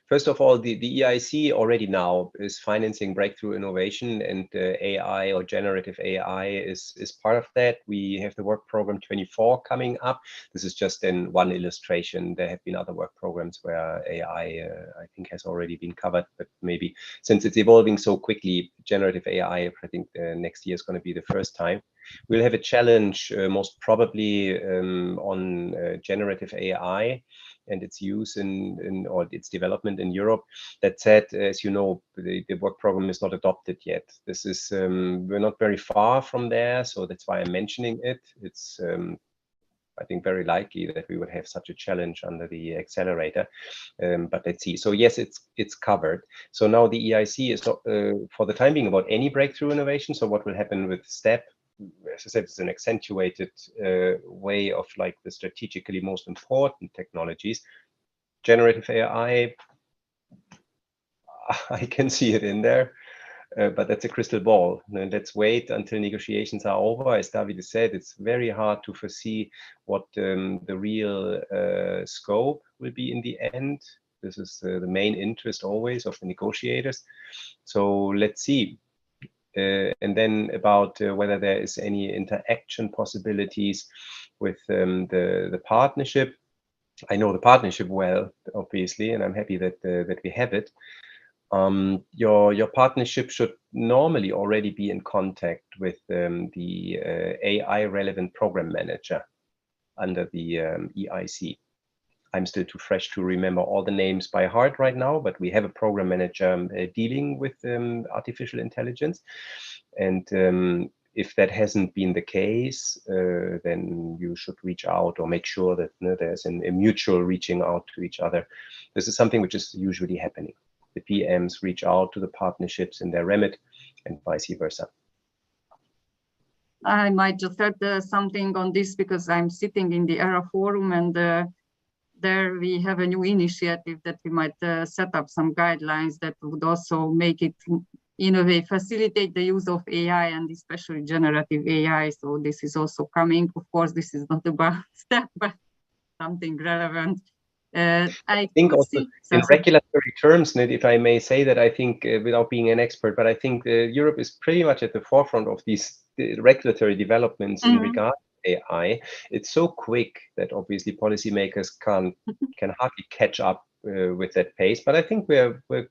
First of all, the EIC already now is financing breakthrough innovation, and AI or generative AI is part of that. We have the work program 24 coming up. This is just in one illustration. There have been other work programs where AI, I think, has already been covered, but maybe since it's evolving so quickly, generative AI, I think next year is going to be the first time. We'll have a challenge most probably on generative AI and its use or its development in Europe. That said, as you know, the work program is not adopted yet. This is we're not very far from there, so that's why I'm mentioning it. It's I think very likely that we would have such a challenge under the accelerator, but let's see. So yes, it's covered. So now the EIC is for the time being about any breakthrough innovation. So what will happen with STEP? As I said, it's an accentuated way of like the strategically most important technologies. Generative AI, I can see it in there, but that's a crystal ball. And let's wait until negotiations are over. As David said, it's very hard to foresee what the real scope will be in the end. This is the main interest always of the negotiators. So let's see. And then about whether there is any interaction possibilities with the partnership. I know the partnership well, obviously, and I'm happy that that we have it. Your partnership should normally already be in contact with the AI relevant program manager under the EIC. I'm still too fresh to remember all the names by heart right now, but we have a program manager dealing with artificial intelligence. And if that hasn't been the case, then you should reach out or make sure that there's a mutual reaching out to each other. This is something which is usually happening. the PMs reach out to the partnerships in their remit and vice versa. I might just add something on this because I'm sitting in the ERA forum, and there we have a new initiative that we might set up some guidelines that would also make it, in a way, facilitate the use of AI and especially generative AI. So this is also coming. Of course, this is not about STEP, but something relevant. I think also in sorry. regulatory terms, Ned, if I may say that, I think without being an expert, but I think Europe is pretty much at the forefront of these regulatory developments in regard to AI. It's so quick that obviously policymakers can hardly catch up with that pace. But I think we're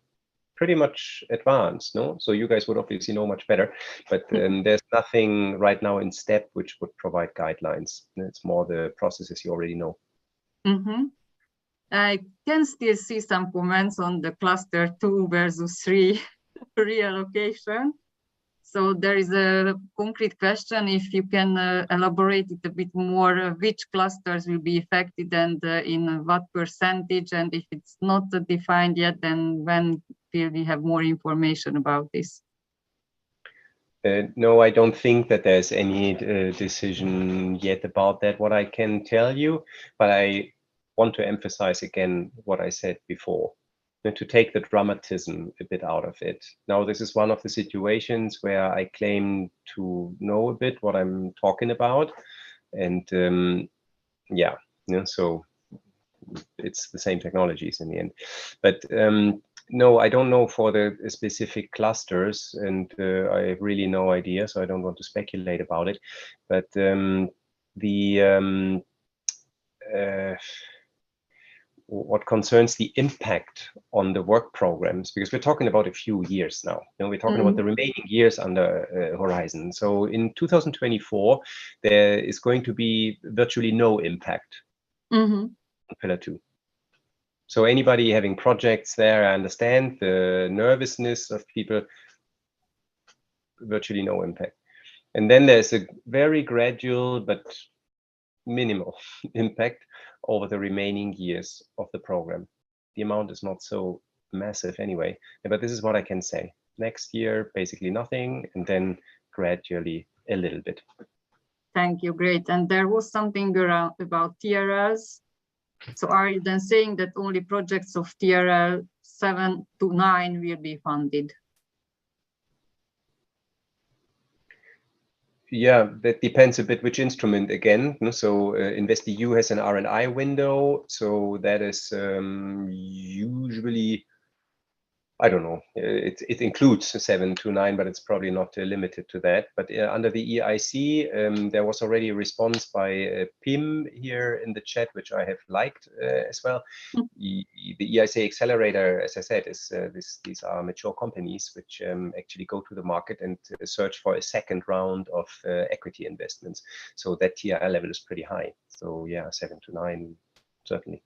pretty much advanced, no? So you guys would obviously know much better, but there's nothing right now in STEP which would provide guidelines. It's more the processes you already know. I can still see some comments on the cluster 2 versus 3 reallocation. So there is a concrete question, if you can elaborate it a bit more, which clusters will be affected and in what percentage, and if it's not defined yet, then when will we have more information about this? No, I don't think that there's any decision yet about that, what I can tell you, but I want to emphasize again what I said before, to take the dramatism a bit out of it. Now, this is one of the situations where I claim to know a bit what I'm talking about. And yeah, so it's the same technologies in the end. But no, I don't know for the specific clusters, and I have really no idea, so I don't want to speculate about it. But what concerns the impact on the work programs, because we're talking about a few years now. We're talking about the remaining years under horizon. So in 2024, there is going to be virtually no impact on Pillar 2. So anybody having projects there, I understand the nervousness of people, virtually no impact. And then there's a very gradual but minimal impact over the remaining years of the program. The amount is not so massive anyway, but this is what I can say. Next year, basically nothing, and then gradually a little bit. Thank you, great. And there was something around about TRLs. So are you then saying that only projects of TRL 7 to 9 will be funded? Yeah, that depends a bit which instrument again. So InvestEU has an R&I window, so that is usually, I don't know, it includes 7 to 9, but it's probably not limited to that. But under the EIC, there was already a response by Pim here in the chat, which I have liked as well. The EIC Accelerator, as I said, is these are mature companies which actually go to the market and search for a second round of equity investments. So that TRL level is pretty high. So yeah, 7 to 9, certainly.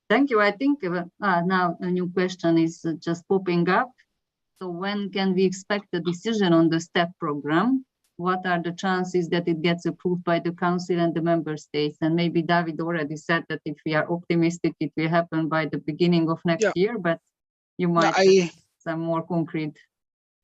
Thank you. I think now a new question is just popping up. So when can we expect a decision on the STEP program? What are the chances that it gets approved by the Council and the Member States? And maybe David already said that if we are optimistic, it will happen by the beginning of next year, but you might have some more concrete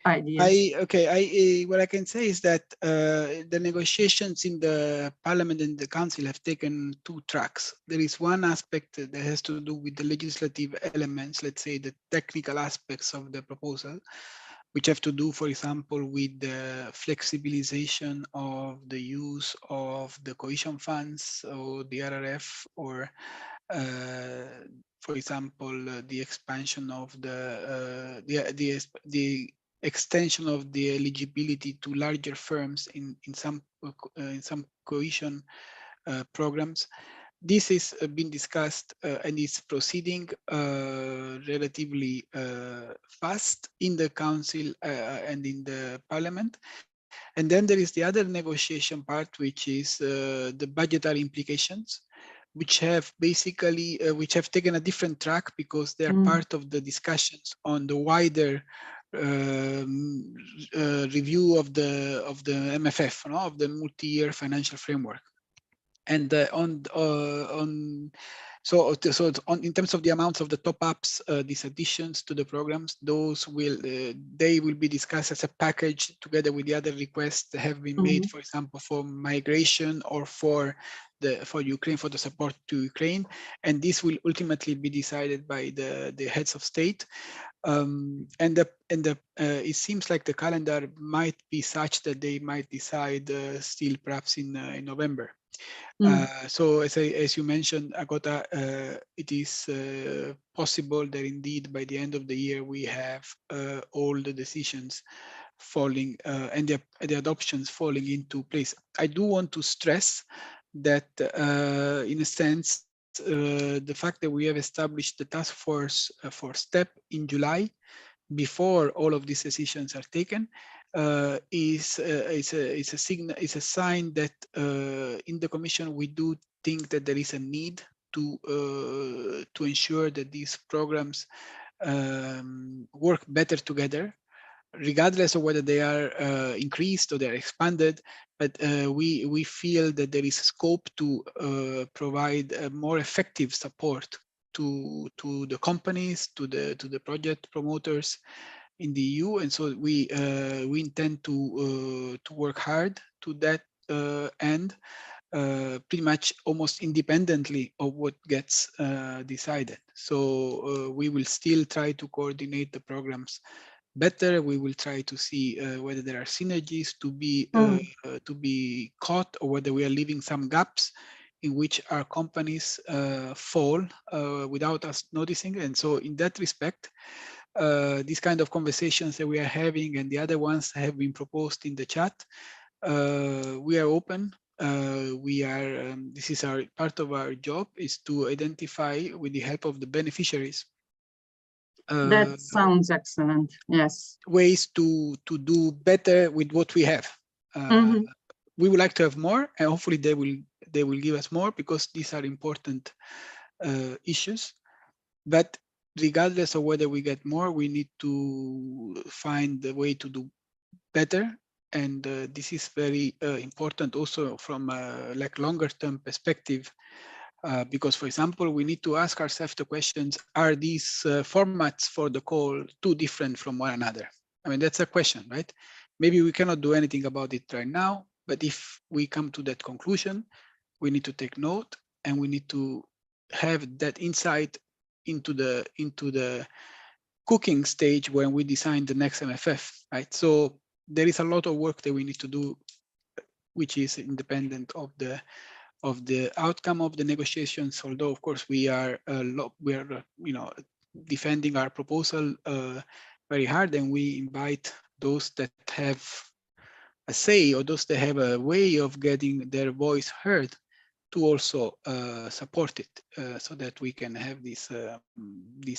ideas. What I can say is that the negotiations in the Parliament and the Council have taken 2 tracks. There is one aspect that has to do with the legislative elements, let's say the technical aspects of the proposal, which have to do, for example, with the flexibilization of the use of the cohesion funds or the RRF, or for example, the expansion of the extension of the eligibility to larger firms in some cohesion programs. This is being discussed and is proceeding relatively fast in the Council and in the Parliament. And then there is the other negotiation part, which is the budgetary implications, which have basically which have taken a different track because they are part of the discussions on the wider review of the MFF, of the multi-year financial framework. And So in terms of the amounts of the top-ups, these additions to the programs, those will they will be discussed as a package together with the other requests that have been made, for example, for migration or for Ukraine, for the support to Ukraine, and this will ultimately be decided by the heads of state. It seems like the calendar might be such that they might decide still perhaps in November. So as you mentioned, Agota, it is possible that indeed by the end of the year we have all the decisions falling and the adoptions falling into place. I do want to stress that in a sense, the fact that we have established the task force for STEP in July before all of these decisions are taken is a signal, is a sign that in the Commission we do think that there is a need to ensure that these programs work better together, regardless of whether they are increased or they are expanded. But we feel that there is scope to provide a more effective support to the companies, to the project promoters in the EU, and so we intend to work hard to that end, pretty much almost independently of what gets decided. So we will still try to coordinate the programs better. We will try to see whether there are synergies to be caught, or whether we are leaving some gaps in which our companies fall without us noticing. And so in that respect, these kind of conversations that we are having and the other ones that have been proposed in the chat, we are open. We are, this is our part of our job, is to identify with the help of the beneficiaries. That sounds excellent. Yes. Ways to do better with what we have. We would like to have more, and hopefully they will give us more, because these are important issues. But regardless of whether we get more, we need to find the way to do better. And this is very important also from a longer term perspective, because, for example, we need to ask ourselves the questions, are these formats for the call too different from one another? I mean, that's a question, right? Maybe we cannot do anything about it right now, but if we come to that conclusion, we need to take note, and we need to have that insight into the cooking stage when we design the next MFF, right? So there is a lot of work that we need to do, which is independent of the outcome of the negotiations. Although, of course, we are defending our proposal very hard, and we invite those that have a say, or those that have a way of getting their voice heard, to also support it, so that we can have these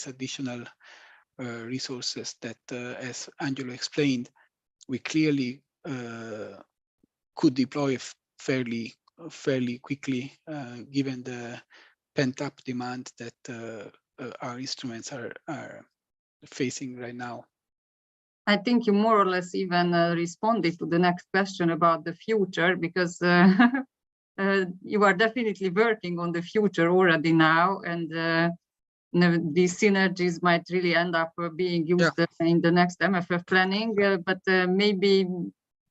additional resources that, as Angelo explained, we clearly could deploy fairly quickly, given the pent-up demand that our instruments are facing right now. I think you more or less even responded to the next question about the future, because you are definitely working on the future already now, and these synergies might really end up being used in the next MFF planning. But maybe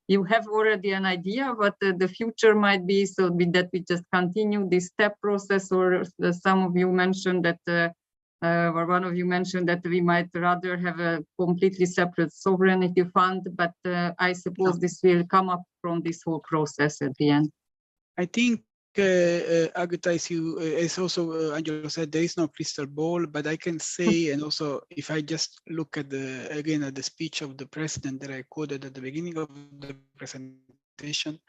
you have already an idea what the future might be, so that we just continue this STEP process, or some of you mentioned that, or one of you mentioned that we might rather have a completely separate sovereignty fund, but I suppose this will come up from this whole process at the end. I think, Agata, as also Angelo said, there is no crystal ball, but I can say, and also if I just look at the speech of the president that I quoted at the beginning of the presentation,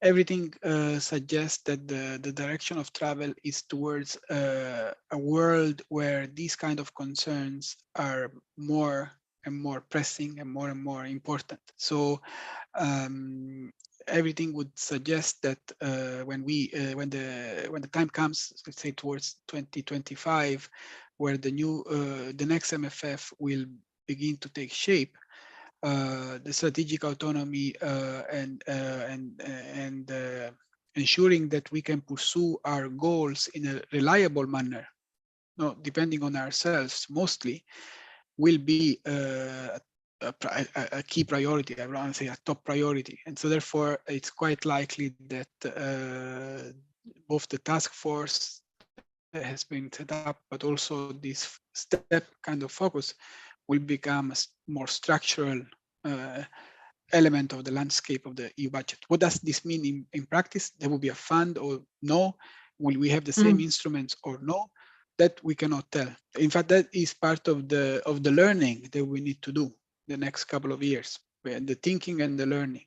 everything suggests that the direction of travel is towards a world where these kind of concerns are more and more pressing and more important. So everything would suggest that when the time comes, let's say towards 2025, where the next MFF will begin to take shape, the strategic autonomy and ensuring that we can pursue our goals in a reliable manner, no, depending on ourselves mostly, will be a key priority. I want to say a top priority. And so therefore, it's quite likely that both the task force that has been set up, but also this step kind of focus will become a more structural element of the landscape of the EU budget. What does this mean in practice? There will be a fund or no? Will we have the same instruments or no? That we cannot tell. In fact, that is part of the learning that we need to do the next couple of years, the thinking and the learning.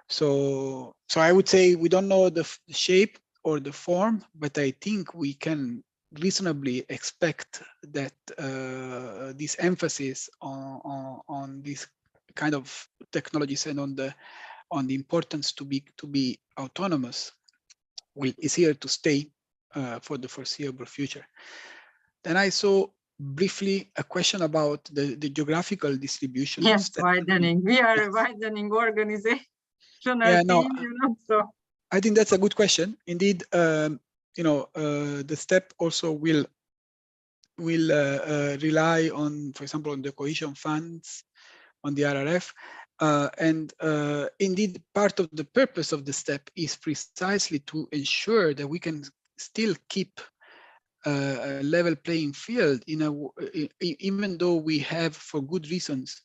So I would say we don't know the shape or the form, but I think we can reasonably expect that this emphasis on this kind of technologies and on the importance to be autonomous is here to stay for the foreseeable future. Then I saw briefly a question about the geographical distribution. Yes, widening. We are a widening organizational team, you know, so. I think that's a good question. Indeed, you know, the STEP also will rely on, for example, on the cohesion funds, on the RRF. And indeed, part of the purpose of the STEP is precisely to ensure that we can still keep a level playing field even though we have, for good reasons,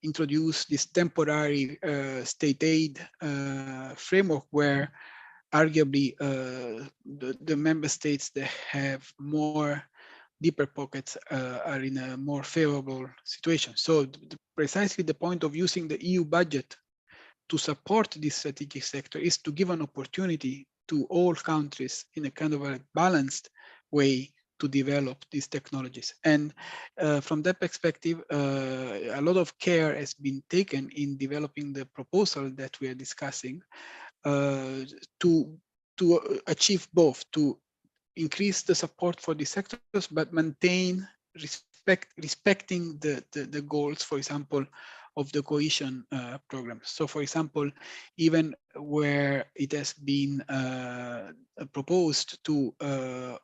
introduced this temporary state aid framework where arguably the member states that have more deeper pockets are in a more favorable situation. So precisely the point of using the EU budget to support this strategic sector is to give an opportunity to all countries in a kind of a balanced way to develop these technologies. And from that perspective, a lot of care has been taken in developing the proposal that we are discussing to achieve both, to increase the support for the sectors, but maintain respecting the goals, for example, of the cohesion programs. So, for example, even where it has been proposed to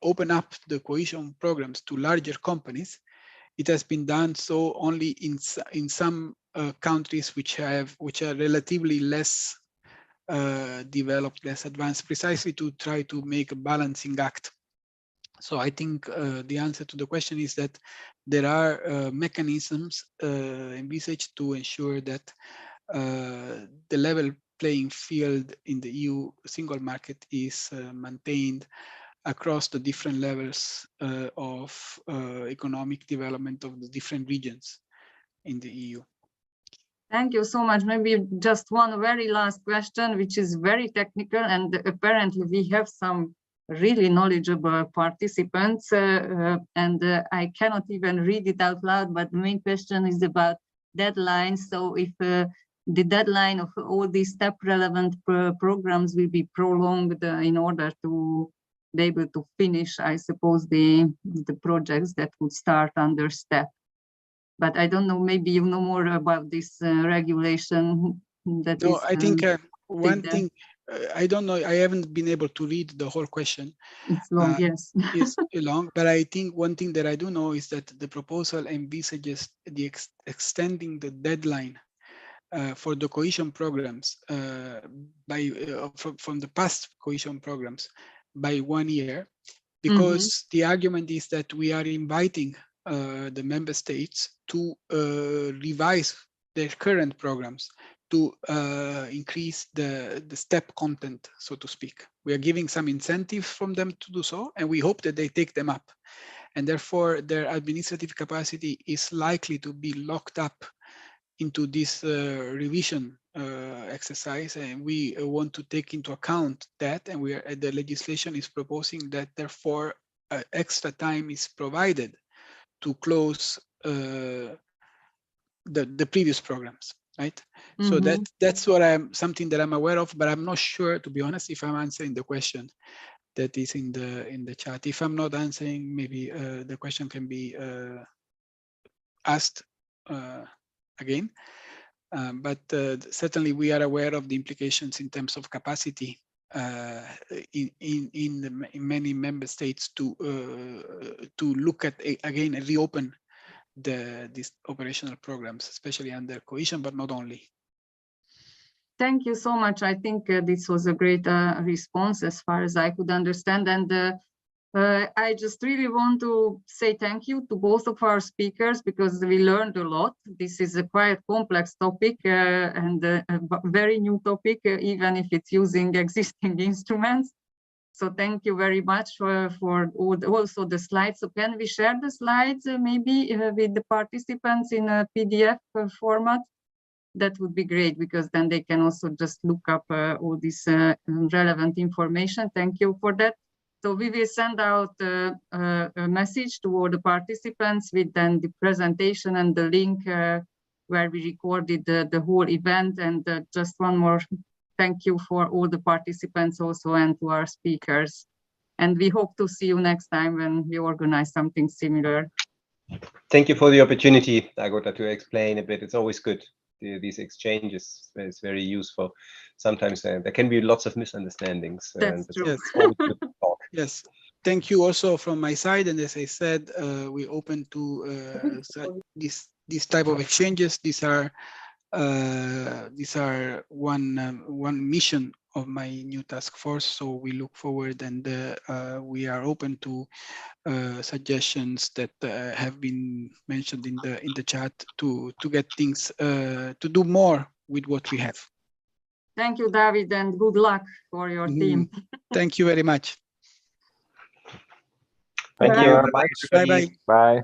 open up the cohesion programs to larger companies, it has been done so only in some countries which are relatively less developed, less advanced, precisely to try to make a balancing act. So I think the answer to the question is that there are mechanisms envisaged to ensure that the level playing field in the EU single market is maintained across the different levels of economic development of the different regions in the EU. Thank you so much. Maybe just one very last question, which is very technical, and apparently we have some really knowledgeable participants, and I cannot even read it out loud, but the main question is about deadlines. So if the deadline of all these STEP relevant programs will be prolonged in order to be able to finish, I suppose, the projects that would start under STEP. But I don't know, maybe you know more about this regulation that no, is, I think one thing, I don't know, I haven't been able to read the whole question. It's long, yes. It's long, but I think one thing that I do know is that the proposal envisages the extending the deadline for the cohesion programs from the past cohesion programs by 1 year, because the argument is that we are inviting the member states to revise their current programs to increase the STEP content, so to speak. We are giving some incentives from them to do so, and we hope that they take them up. And therefore, their administrative capacity is likely to be locked up into this revision exercise, and we want to take into account that, and the legislation is proposing that therefore extra time is provided to close the previous programs, right? So that's what something that I'm aware of, but I'm not sure, to be honest, if I'm answering the question that is in the chat. If I'm not answering, maybe the question can be asked again. But certainly we are aware of the implications in terms of capacity in many member states to look at again and reopen these operational programs, especially under cohesion, but not only. Thank you so much. I think this was a great response as far as I could understand. And I just really want to say thank you to both of our speakers because we learned a lot. This is a quite complex topic and a very new topic, even if it's using existing instruments. So thank you very much for also the slides. So can we share the slides maybe with the participants in a PDF format? That would be great because then they can also just look up all this relevant information. Thank you for that. So we will send out a message to all the participants with then the presentation and the link where we recorded the whole event. And just one more thank you for all the participants also and to our speakers. And we hope to see you next time when we organize something similar. Thank you for the opportunity, Agota, to explain a bit. It's always good. These exchanges is very useful. Sometimes there can be lots of misunderstandings. That's true. Yes. Always good to talk. Yes, thank you also from my side. And as I said, we open to this type of exchanges. These are one mission of my new task force. So we look forward and we are open to suggestions that have been mentioned in the chat to get things to do more with what we have. Thank you, David, and good luck for your team. Thank you very much. Thank Bye. you. Bye. Bye bye. Bye.